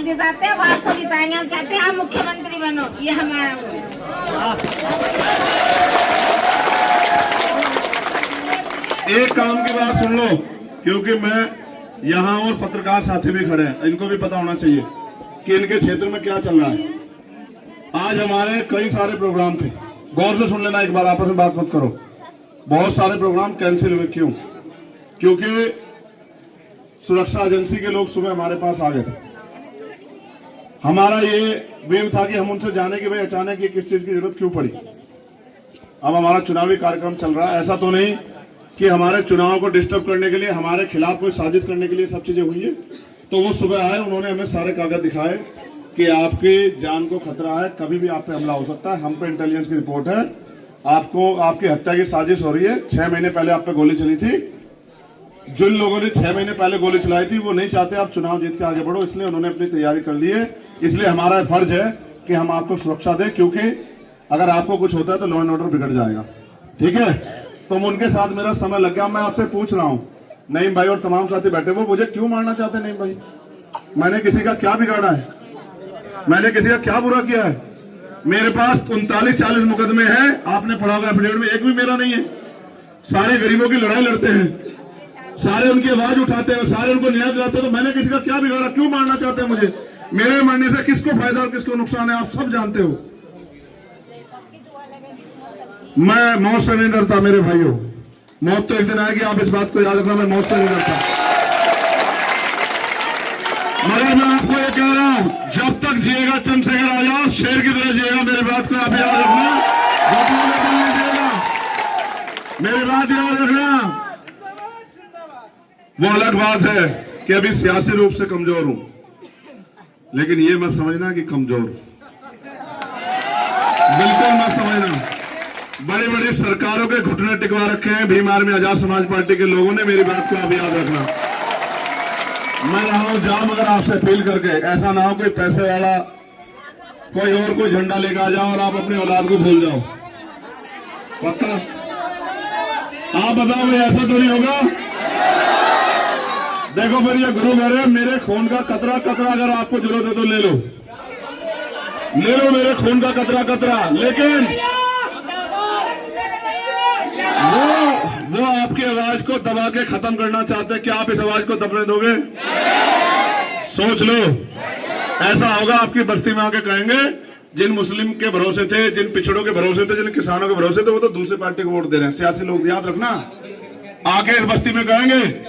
नहीं जिताते, अब आपको जिताएंगे। हम कहते हैं आप मुख्यमंत्री बनो, ये हमारा वो है। एक काम की बात सुन लो, क्योंकि मैं यहाँ और पत्रकार साथी भी खड़े हैं, इनको भी पता होना चाहिए कि इनके क्षेत्र में क्या चल रहा है। आज हमारे कई सारे प्रोग्राम थे, गौर से सुन लेना, एक बार आपस में बात मत करो। बहुत सारे प्रोग्राम कैंसिल हुए, क्यों? क्योंकि सुरक्षा एजेंसी के लोग सुबह हमारे पास आ गए थे। हमारा ये वेव था कि हम उनसे जाने कि भाई अचानक ये किस चीज की जरूरत क्यों पड़ी। अब हमारा चुनावी कार्यक्रम चल रहा है, ऐसा तो नहीं कि हमारे चुनाव को डिस्टर्ब करने के लिए, हमारे खिलाफ कोई साजिश करने के लिए सब चीजें हुई है। तो वो सुबह आए, उन्होंने हमें सारे कागज दिखाए कि आपकी जान को खतरा है, कभी भी आप पे हमला हो सकता है, हम पे इंटेलिजेंस की रिपोर्ट है, आपको आपकी हत्या की साजिश हो रही है। 6 महीने पहले आप पे गोली चली थी, जिन लोगों ने 6 महीने पहले गोली चलाई थी वो नहीं चाहते आप चुनाव जीत के आगे बढ़ो, इसलिए उन्होंने अपनी तैयारी कर ली है। इसलिए हमारा फर्ज है कि हम आपको सुरक्षा दें, क्योंकि अगर आपको कुछ होता है तो लॉ एंड ऑर्डर बिगड़ जाएगा। ठीक है, तो उनके साथ मेरा समय लग गया। मैं आपसे पूछ रहा हूं, नईम भाई और तमाम साथी बैठे, वो मुझे क्यों मारना चाहते हैं? नईम भाई, मैंने किसी का क्या बिगाड़ा है? मैंने किसी का क्या बुरा किया है? मेरे पास 39-40 मुकदमे हैं, आपने पढ़ा होगा एफिडेविट में, एक भी मेरा नहीं है। सारे गरीबों की लड़ाई लड़ते हैं, सारे उनकी आवाज उठाते हैं, सारे उनको न्याय दिलाते हैं। तो मैंने किसी का क्या बिगाड़ा? क्यों मारना चाहते हैं मुझे? मेरे मरने से किसको फायदा और किसको नुकसान है, आप सब जानते हो। मैं मौत से नहीं डरता मेरे भाइयों, मौत तो एक दिन आएगी, आप इस बात को याद रखना, मैं मौत से नहीं डरता। मगर मैं आपको ये कह रहा हूं, जब तक जिएगा चंद्रशेखर आजाद शेर की तरह जिएगा, मेरी बात को आप याद रखना, मेरी बात याद रखना। वो अलग बात है कि अभी सियासी रूप से कमजोर हूं, लेकिन ये मत समझना कि कमजोर, बिल्कुल मत समझना। बड़ी बड़ी सरकारों के घुटने टिकवा रखे हैं भीम आर्मी आजाद समाज पार्टी के लोगों ने, मेरी बात को आप याद रखना। मैं रहा हूं जाऊं मगर आपसे अपील करके, ऐसा ना हो कोई पैसे वाला कोई और कोई झंडा लेकर आ जाओ और आप अपने औलाद को भूल जाओ। पक्का? आप बताओ भाई, ऐसा तो नहीं होगा? देखो फिर ये गुरु घर है, मेरे खून का कतरा कतरा अगर आपको जरूरत है तो ले लो, ले लो मेरे खून का कतरा कतरा। लेकिन वो आपकी आवाज को दबा के खत्म करना चाहते हैं। क्या आप इस आवाज को दबने दोगे? सोच लो, ऐसा होगा आपकी बस्ती में आके कहेंगे जिन मुस्लिम के भरोसे थे, जिन पिछड़ों के भरोसे थे, जिन किसानों के भरोसे थे, वो तो दूसरी पार्टी को वोट दे रहे हैं। सियासी लोग, याद रखना, आके इस बस्ती में कहेंगे